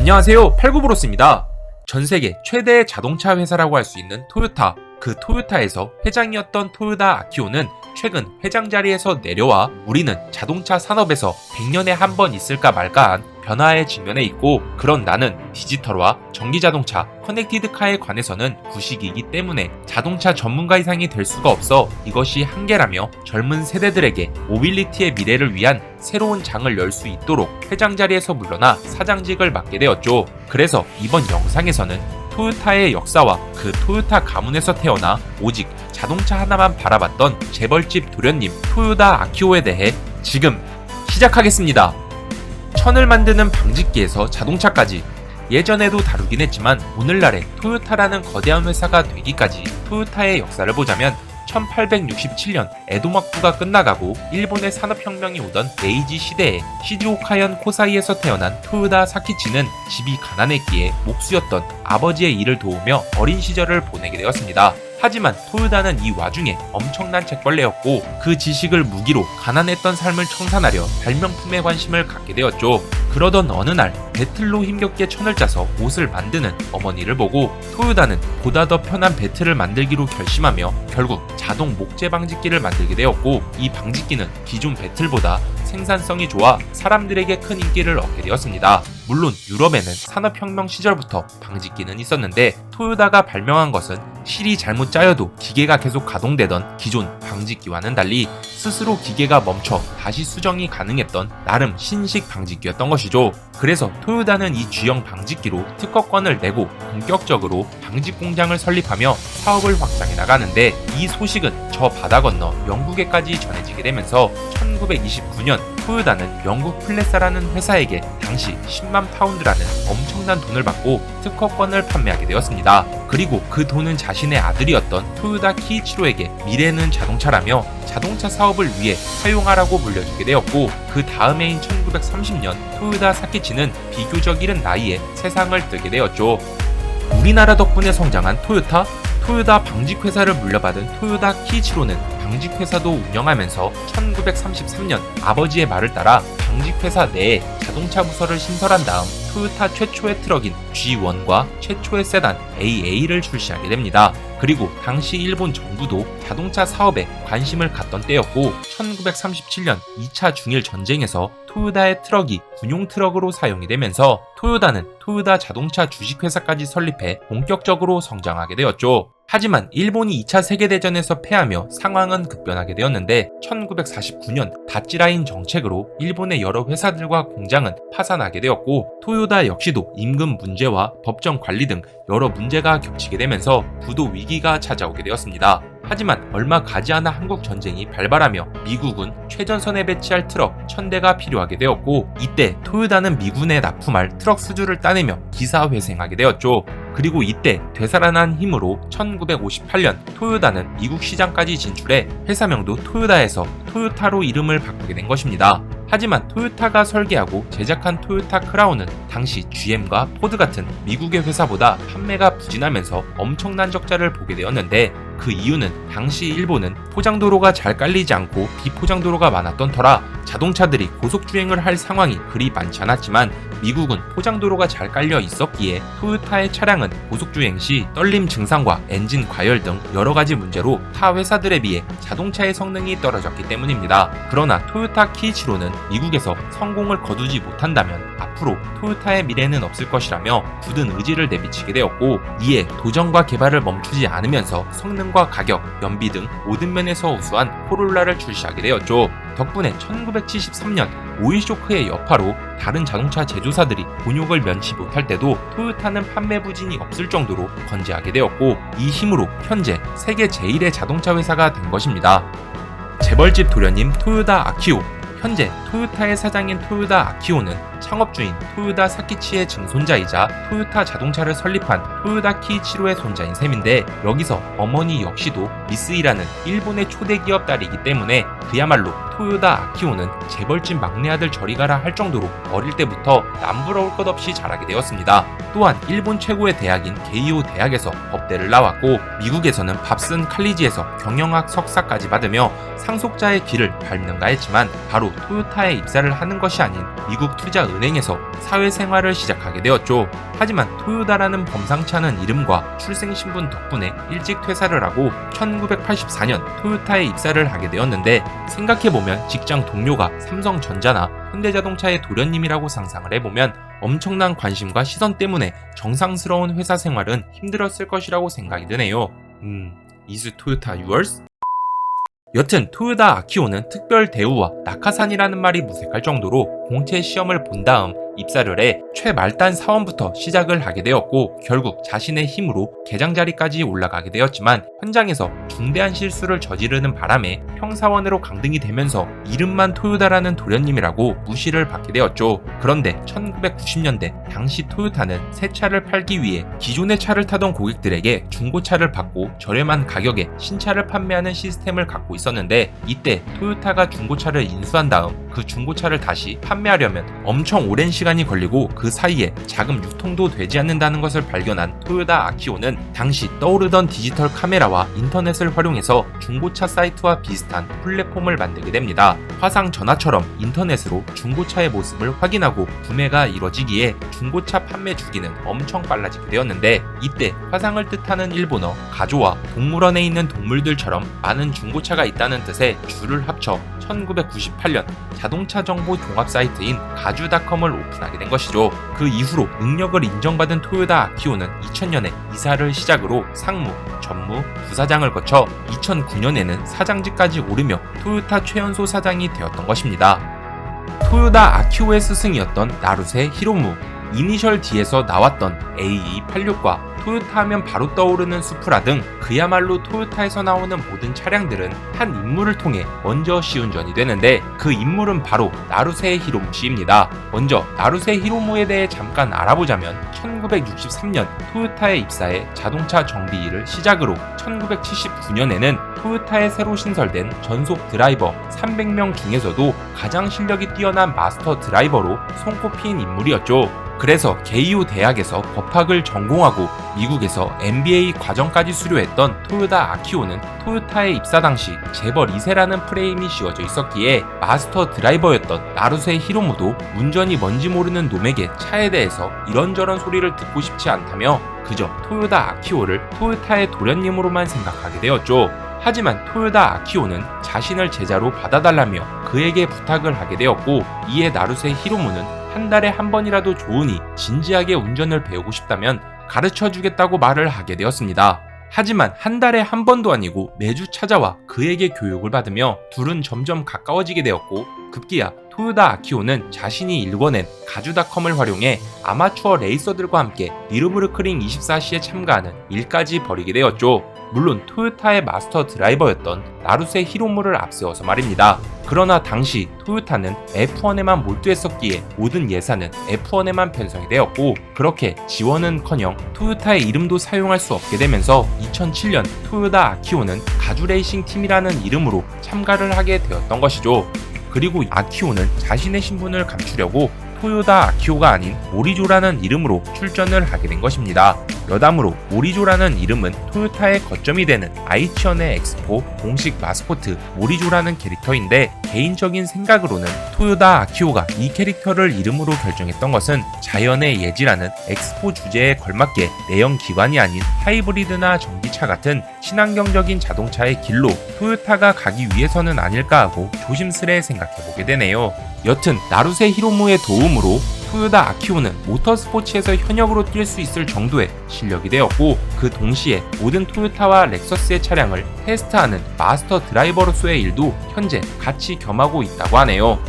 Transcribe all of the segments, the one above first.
안녕하세요, 팔구브로스입니다. 전세계 최대의 자동차 회사라고 할 수 있는 토요타, 그 토요타에서 회장이었던 토요다 아키오는 최근 회장 자리에서 내려와 우리는 자동차 산업에서 100년에 한 번 있을까 말까한 변화의 직면에 있고, 그런 나는 디지털화, 전기자동차, 커넥티드카에 관해서는 구식이기 때문에 자동차 전문가 이상이 될 수가 없어 이것이 한계라며 젊은 세대들에게 모빌리티의 미래를 위한 새로운 장을 열 수 있도록 회장 자리에서 물러나 사장직을 맡게 되었죠. 그래서 이번 영상에서는 토요타의 역사와 그 토요타 가문에서 태어나 오직 자동차 하나만 바라봤던 재벌집 도련님 토요다 아키오에 대해 지금 시작하겠습니다. 천을 만드는 방직기에서 자동차까지, 예전에도 다루긴 했지만 오늘날의 토요타라는 거대한 회사가 되기까지 토요타의 역사를 보자면 1867년 에도막부가 끝나가고 일본의 산업혁명이 오던 메이지 시대에 시즈오카현 코사이에서 태어난 토요다 사키치는 집이 가난했기에 목수였던 아버지의 일을 도우며 어린 시절을 보내게 되었습니다. 하지만 토요다는 이 와중에 엄청난 책벌레였고, 그 지식을 무기로 가난했던 삶을 청산하려 발명품에 관심을 갖게 되었죠. 그러던 어느 날 배틀로 힘겹게 천을 짜서 옷을 만드는 어머니를 보고 토요다는 보다 더 편한 배틀을 만들기로 결심하며 결국 자동 목재 방직기를 만들게 되었고, 이 방직기는 기존 배틀보다 생산성이 좋아 사람들에게 큰 인기를 얻게 되었습니다. 물론 유럽에는 산업혁명 시절부터 방직기는 있었는데 토요다가 발명한 것은 실이 잘못 짜여도 기계가 계속 가동되던 기존 방직기와는 달리 스스로 기계가 멈춰 다시 수정이 가능했던 나름 신식 방직기였던 것이죠. 그래서 토요다는 이 G형 방직기로 특허권을 내고 본격적으로 방직 공장을 설립하며 사업을 확장해 나가는데, 이 소식은 저 바다 건너 영국에까지 전해지게 되면서 1929년 토요다는 영국 플레사라는 회사에게 당시 10만 파운드라는 엄청난 돈을 받고 특허권을 판매하게 되었습니다. 그리고 그 돈은 자신의 아들이었던 토요다 키이치로에게 미래는 자동차라며 자동차 사업을 위해 사용하라고 물려주게 되었고, 그 다음해인 1930년 토요다 사키치는 비교적 이른 나이에 세상을 뜨게 되었죠. 우리나라 덕분에 성장한 토요타, 토요다 방직회사를 물려받은 토요다 키이치로는 방직회사도 운영하면서 1933년 아버지의 말을 따라 방직회사 내에 자동차 부서를 신설한 다음 토요타 최초의 트럭인 G1과 최초의 세단 AA를 출시하게 됩니다. 그리고 당시 일본 정부도 자동차 사업에 관심을 갖던 때였고, 1937년 2차 중일 전쟁에서 토요다의 트럭이 군용 트럭으로 사용이 되면서 토요다는 토요다 자동차 주식회사까지 설립해 본격적으로 성장하게 되었죠. 하지만 일본이 2차 세계대전에서 패하며 상황은 급변하게 되었는데 1949년 다찌라인 정책으로 일본의 여러 회사들과 공장은 파산하게 되었고, 토요다 역시도 임금 문제와 법정 관리 등 여러 문제가 겹치게 되면서 부도 위기가 찾아오게 되었습니다. 하지만 얼마 가지 않아 한국 전쟁이 발발하며 미국은 최전선에 배치할 트럭 1000대가 필요하게 되었고, 이때 토요다는 미군에 납품할 트럭 수주를 따내며 기사회생하게 되었죠. 그리고 이때 되살아난 힘으로 1958년 토요다는 미국 시장까지 진출해 회사명도 토요다에서 토요타로 이름을 바꾸게 된 것입니다. 하지만 토요타가 설계하고 제작한 토요타 크라운은 당시 GM과 포드 같은 미국의 회사보다 판매가 부진하면서 엄청난 적자를 보게 되었는데, 그 이유는 당시 일본은 포장도로가 잘 깔리지 않고 비포장도로가 많았던 터라 자동차들이 고속주행을 할 상황이 그리 많지 않았지만, 미국은 포장도로가 잘 깔려 있었기에 토요타의 차량은 고속주행 시 떨림 증상과 엔진 과열 등 여러가지 문제로 타 회사들에 비해 자동차의 성능이 떨어졌기 때문입니다. 그러나 토요타 키이치로는 미국에서 성공을 거두지 못한다면 앞으로 토요타의 미래는 없을 것이라며 굳은 의지를 내비치게 되었고, 이에 도전과 개발을 멈추지 않으면서 성능과 가격, 연비 등 모든 면에서 우수한 코롤라를 출시하게 되었죠. 덕분에 1973년 오일쇼크의 여파로 다른 자동차 제조사들이 곤욕을 면치 못할 때도 토요타는 판매 부진이 없을 정도로 건재하게 되었고, 이 힘으로 현재 세계 제1의 자동차 회사가 된 것입니다. 재벌집 도련님 토요다 아키오. 현재 토요타의 사장인 토요다 아키오는 창업주인 토요다 사키치의 증손자이자 토요타 자동차를 설립한 토요다 키이치로의 손자인 셈인데, 여기서 어머니 역시도 미쓰이라는 일본의 초대 기업 딸이기 때문에 그야말로 토요다 아키오는 재벌집 막내 아들 저리 가라 할 정도로 어릴 때부터 남부러울 것 없이 자라게 되었습니다. 또한 일본 최고의 대학인 게이오 대학에서 법대를 나왔고, 미국에서는 밥슨 칼리지에서 경영학 석사까지 받으며 상속자의 길을 밟는가 했지만 바로 토요타 토요타에 입사를 하는 것이 아닌 미국 투자은행에서 사회생활을 시작하게 되었죠. 하지만 토요다라는 범상치 않은 이름과 출생신분 덕분에 일찍 퇴사를 하고 1984년 토요타에 입사를 하게 되었는데, 생각해보면 직장 동료가 삼성전자나 현대자동차의 도련님이라고 상상을 해보면 엄청난 관심과 시선 때문에 정상스러운 회사 생활은 힘들었을 것이라고 생각이 드네요. Is Toyota yours? 여튼 토요다 아키오는 특별 대우와 낙하산이라는 말이 무색할 정도로 공채 시험을 본 다음 입사를 해 최말단 사원부터 시작을 하게 되었고, 결국 자신의 힘으로 계장 자리까지 올라가게 되었지만 현장에서 중대한 실수를 저지르는 바람에 평사원으로 강등이 되면서 이름만 토요다라는 도련님이라고 무시를 받게 되었죠. 그런데 1990년대 당시 토요타는 새 차를 팔기 위해 기존의 차를 타던 고객들에게 중고차를 받고 저렴한 가격에 신차를 판매하는 시스템을 갖고 있었는데, 이때 토요타가 중고차를 인수한 다음 그 중고차를 다시 판매하려면 엄청 오랜 시간이 걸리고 그 사이에 자금 유통도 되지 않는다는 것을 발견한 토요다 아키오는 당시 떠오르던 디지털 카메라와 인터넷을 활용해서 중고차 사이트와 비슷한 플랫폼을 만들게 됩니다. 화상 전화처럼 인터넷으로 중고차의 모습을 확인하고 구매가 이뤄지기에 중고차 판매 주기는 엄청 빨라지게 되었는데, 이때 화상을 뜻하는 일본어 가조와 동물원에 있는 동물들처럼 많은 중고차가 있다는 뜻의 줄을 합쳐 1998년 자동차 정보 종합 사이트인 가주닷컴을 오픈하게 된 것이죠. 그 이후로 능력을 인정받은 토요다 아키오는 2000년에 이사를 시작으로 상무, 전무, 부사장을 거쳐 2009년에는 사장직까지 오르며 토요타 최연소 사장이 되었던 것입니다. 토요다 아키오의 스승이었던 나루세 히로무, 이니셜 D에서 나왔던 AE86과 토요타 하면 바로 떠오르는 수프라 등 그야말로 토요타에서 나오는 모든 차량들은 한 인물을 통해 먼저 시운전이 되는데, 그 인물은 바로 나루세 히로무 씨입니다. 먼저 나루세 히로무에 대해 잠깐 알아보자면 1963년 토요타에 입사해 자동차 정비 일을 시작으로 1979년에는 토요타에 새로 신설된 전속 드라이버 300명 중에서도 가장 실력이 뛰어난 마스터 드라이버로 손꼽힌 인물이었죠. 그래서 게이오 대학에서 법학을 전공하고 미국에서 MBA 과정까지 수료했던 토요다 아키오는 토요타에 입사 당시 재벌 2세라는 프레임이 씌워져 있었기에 마스터 드라이버였던 나루세 히로무도 운전이 뭔지 모르는 놈에게 차에 대해서 이런저런 소리를 듣고 싶지 않다며 그저 토요다 아키오를 토요타의 도련님으로만 생각하게 되었죠. 하지만 토요다 아키오는 자신을 제자로 받아달라며 그에게 부탁을 하게 되었고, 이에 나루세 히로무는 한 달에 한 번이라도 좋으니 진지하게 운전을 배우고 싶다면 가르쳐주겠다고 말을 하게 되었습니다. 하지만 한 달에 한 번도 아니고 매주 찾아와 그에게 교육을 받으며 둘은 점점 가까워지게 되었고, 급기야 토요다 아키오는 자신이 일궈낸 가주닷컴을 활용해 아마추어 레이서들과 함께 니르부르크링 24시에 참가하는 일까지 벌이게 되었죠. 물론 토요타의 마스터 드라이버였던 나루세 히로무를 앞세워서 말입니다. 그러나 당시 토요타는 F1에만 몰두했었기에 모든 예산은 F1에만 편성이 되었고, 그렇게 지원은커녕 토요타의 이름도 사용할 수 없게 되면서 2007년 토요다 아키오는 가주레이싱 팀이라는 이름으로 참가를 하게 되었던 것이죠. 그리고 아키오는 자신의 신분을 감추려고 토요다 아키오가 아닌 모리조라는 이름으로 출전을 하게 된 것입니다. 여담으로 모리조라는 이름은 토요타의 거점이 되는 아이치현의 엑스포 공식 마스코트 모리조라는 캐릭터인데, 개인적인 생각으로는 토요다 아키오가 이 캐릭터를 이름으로 결정했던 것은 자연의 예지라는 엑스포 주제에 걸맞게 내연 기관이 아닌 하이브리드나 전기차 같은 친환경적인 자동차의 길로 토요타가 가기 위해서는 아닐까 하고 조심스레 생각해보게 되네요. 여튼 나루세 히로무의 도움으로 토요다 아키오는 모터스포츠에서 현역으로 뛸 수 있을 정도의 실력이 되었고, 그 동시에 모든 토요타와 렉서스의 차량을 테스트하는 마스터 드라이버로서의 일도 현재 같이 겸하고 있다고 하네요.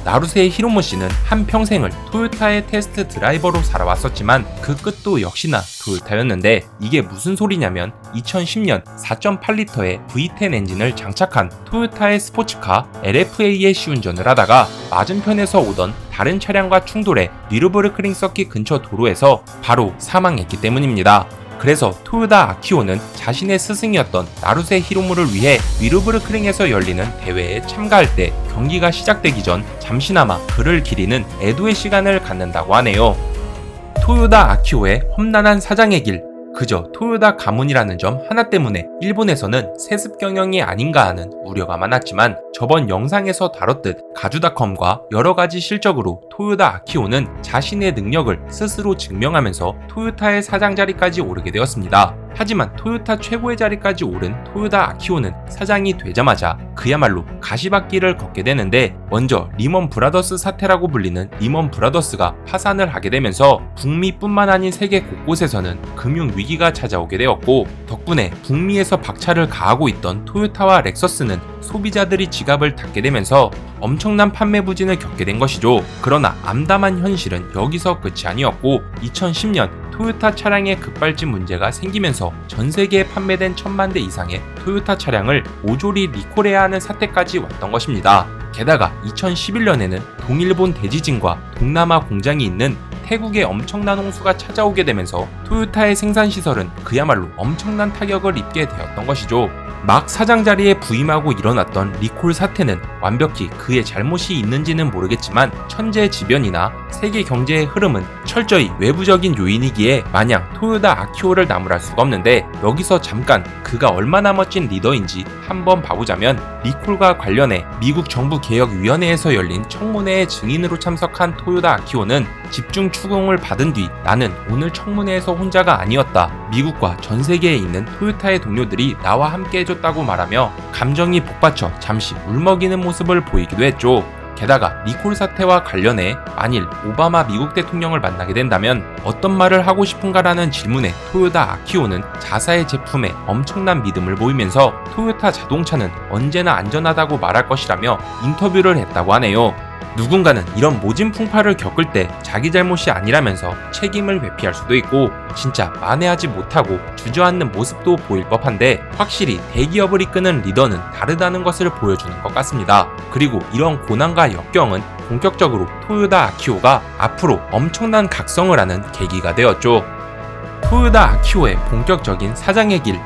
나루세 히로무 씨는 한평생을 토요타의 테스트 드라이버로 살아왔었지만 그 끝도 역시나 토요타였는데, 이게 무슨 소리냐면 2010년 4.8리터의 V10 엔진을 장착한 토요타의 스포츠카 LFA에 시운전을 하다가 맞은편에서 오던 다른 차량과 충돌해 니르부르크링 서킷 근처 도로에서 바로 사망했기 때문입니다. 그래서 토요다 아키오는 자신의 스승이었던 나루세 히로무를 위해 니르부르크링에서 열리는 대회에 참가할 때 경기가 시작되기 전 잠시나마 그를 기리는 애도의 시간을 갖는다고 하네요. 토요다 아키오의 험난한 사장의 길, 그저 토요다 가문이라는 점 하나 때문에 일본에서는 세습 경영이 아닌가 하는 우려가 많았지만 저번 영상에서 다뤘듯 가주닷컴과 여러가지 실적으로 토요다 아키오는 자신의 능력을 스스로 증명하면서 토요타의 사장 자리까지 오르게 되었습니다. 하지만 토요타 최고의 자리까지 오른 토요다 아키오는 사장이 되자마자 그야말로 가시밭길을 걷게 되는데, 먼저 리먼 브라더스 사태라고 불리는 리먼 브라더스가 파산을 하게 되면서 북미뿐만 아닌 세계 곳곳에서는 금융 위기가 찾아오게 되었고, 덕분에 북미에서 박차를 가하고 있던 토요타와 렉서스는 소비자들이 지갑을 닫게 되면서 엄청난 판매 부진을 겪게 된 것이죠. 그러나 암담한 현실은 여기서 끝이 아니었고, 2010년 토요타 차량의 급발진 문제가 생기면서 전 세계에 판매된 1000만 대 이상의 토요타 차량을 모조리 리콜해야 하는 사태까지 왔던 것입니다. 게다가 2011년에는 동일본 대지진과 동남아 공장이 있는 태국에 엄청난 홍수가 찾아오게 되면서 토요타의 생산시설은 그야말로 엄청난 타격을 입게 되었던 것이죠. 막 사장 자리에 부임하고 일어났던 리콜 사태는 완벽히 그의 잘못이 있는지는 모르겠지만 천재지변이나 세계 경제의 흐름은 철저히 외부적인 요인이기에 마냥 토요다 아키오를 나무랄 수가 없는데, 여기서 잠깐 그가 얼마나 멋진 리더인지 한번 봐보자면, 리콜과 관련해 미국 정부 개혁위원회에서 열린 청문회에 증인으로 참석한 토요다 아키오는 집중 추궁을 받은 뒤 나는 오늘 청문회에서 혼자가 아니었다. 미국과 전 세계에 있는 토요타의 동료들이 나와 함께 해줬다고 말하며 감정이 복받쳐 잠시 울먹이는 모습을 보이기도 했죠. 게다가 리콜 사태와 관련해 만일 오바마 미국 대통령을 만나게 된다면 어떤 말을 하고 싶은가라는 질문에 토요다 아키오는 자사의 제품에 엄청난 믿음을 보이면서 토요타 자동차는 언제나 안전하다고 말할 것이라며 인터뷰를 했다고 하네요. 누군가는 이런 모진 풍파를 겪을 때 자기 잘못이 아니라면서 책임을 회피할 수도 있고, 진짜 만회하지 못하고 주저앉는 모습도 보일 법한데, 확실히 대기업을 이끄는 리더는 다르다는 것을 보여주는 것 같습니다. 그리고 이런 고난과 역경은 본격적으로 토요다 아키오가 앞으로 엄청난 각성을 하는 계기가 되었죠. 토요다 아키오의 본격적인 사장의 길.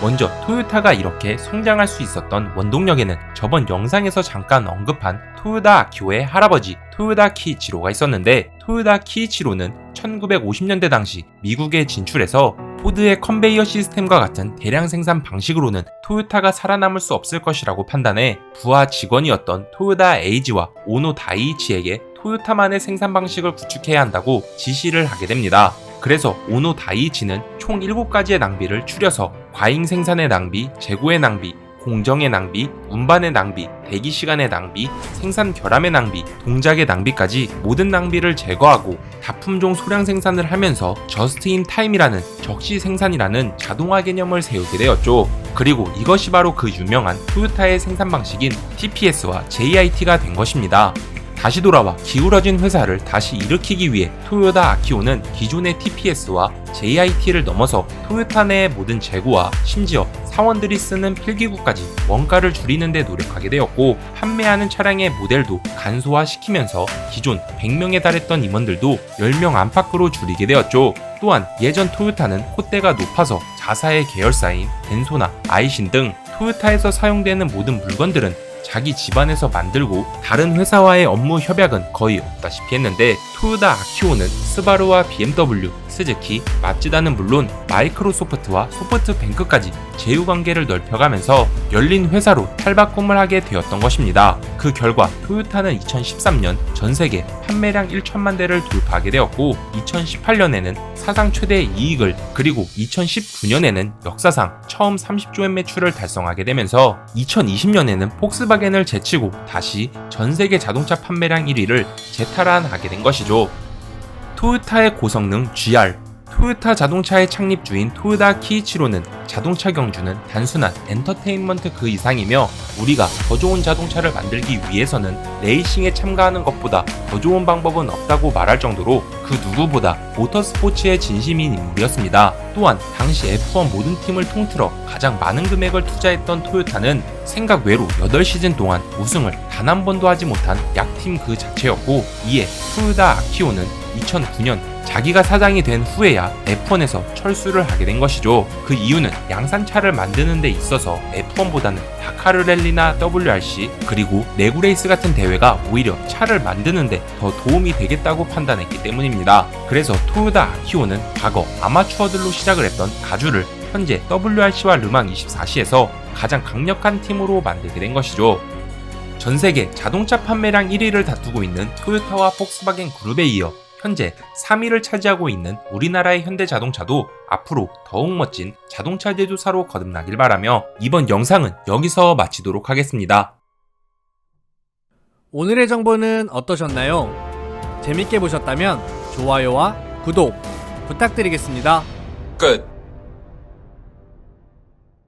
먼저 토요타가 이렇게 성장할 수 있었던 원동력에는 저번 영상에서 잠깐 언급한 토요다 아키오의 할아버지 토요다 키이치로가 있었는데, 토요다 키이치로는 1950년대 당시 미국에 진출해서 포드의 컨베이어 시스템과 같은 대량 생산 방식으로는 토요타가 살아남을 수 없을 것이라고 판단해 부하 직원이었던 토요다 에이지와 오노 다이이치에게 토요타만의 생산 방식을 구축해야 한다고 지시를 하게 됩니다. 그래서 오노 다이이치는 총 7가지의 낭비를 추려서 과잉 생산의 낭비, 재고의 낭비, 공정의 낭비, 운반의 낭비, 대기 시간의 낭비, 생산 결함의 낭비, 동작의 낭비까지 모든 낭비를 제거하고 다품종 소량 생산을 하면서 저스트 인 타임이라는 적시 생산이라는 자동화 개념을 세우게 되었죠. 그리고 이것이 바로 그 유명한 토요타의 생산 방식인 TPS와 JIT가 된 것입니다. 다시 돌아와 기울어진 회사를 다시 일으키기 위해 토요다 아키오는 기존의 TPS와 JIT를 넘어서 토요타 내의 모든 재고와 심지어 사원들이 쓰는 필기구까지 원가를 줄이는 데 노력하게 되었고, 판매하는 차량의 모델도 간소화시키면서 기존 100명에 달했던 임원들도 10명 안팎으로 줄이게 되었죠. 또한 예전 토요타는 콧대가 높아서 자사의 계열사인 덴소나 아이신 등 토요타에서 사용되는 모든 물건들은 자기 집안에서 만들고 다른 회사와의 업무 협약은 거의 없다시피 했는데, 토요다 아키오는 스바루와 BMW, 스즈키, 마츠다는 물론 마이크로소프트와 소프트뱅크까지 제휴관계를 넓혀가면서 열린 회사로 탈바꿈을 하게 되었던 것입니다. 그 결과 토요타는 2013년 전세계 판매량 1천만 대를 돌파하게 되었고, 2018년에는 사상 최대 이익을, 그리고 2019년에는 역사상 처음 30조엔 매출을 달성하게 되면서 2020년에는 폭스바겐을 제치고 다시 전세계 자동차 판매량 1위를 재탈환하게 된 것이죠. 토요타의 고성능 GR. 토요타 자동차의 창립주인 토요다 키이치로는 자동차 경주는 단순한 엔터테인먼트 그 이상이며, 우리가 더 좋은 자동차를 만들기 위해서는 레이싱에 참가하는 것보다 더 좋은 방법은 없다고 말할 정도로 그 누구보다 모터스포츠에 진심인 인물이었습니다. 또한 당시 F1 모든 팀을 통틀어 가장 많은 금액을 투자했던 토요타는 생각 외로 8시즌 동안 우승을 단 한 번도 하지 못한 약팀 그 자체였고, 이에 토요다 아키오는 2009년 자기가 사장이 된 후에야 F1에서 철수를 하게 된 것이죠. 그 이유는 양산차를 만드는 데 있어서 F1보다는 다카르 랠리나 WRC 그리고 레구레이스 같은 대회가 오히려 차를 만드는 데 더 도움이 되겠다고 판단했기 때문입니다. 그래서 토요다 아키오는 과거 아마추어들로 시작을 했던 가주를 현재 WRC와 르망 24시에서 가장 강력한 팀으로 만들게 된 것이죠. 전 세계 자동차 판매량 1위를 다투고 있는 토요타와 폭스바겐 그룹에 이어 현재 3위를 차지하고 있는 우리나라의 현대자동차도 앞으로 더욱 멋진 자동차 제조사로 거듭나길 바라며 이번 영상은 여기서 마치도록 하겠습니다. 오늘의 정보는 어떠셨나요? 재밌게 보셨다면 좋아요와 구독 부탁드리겠습니다. 끝.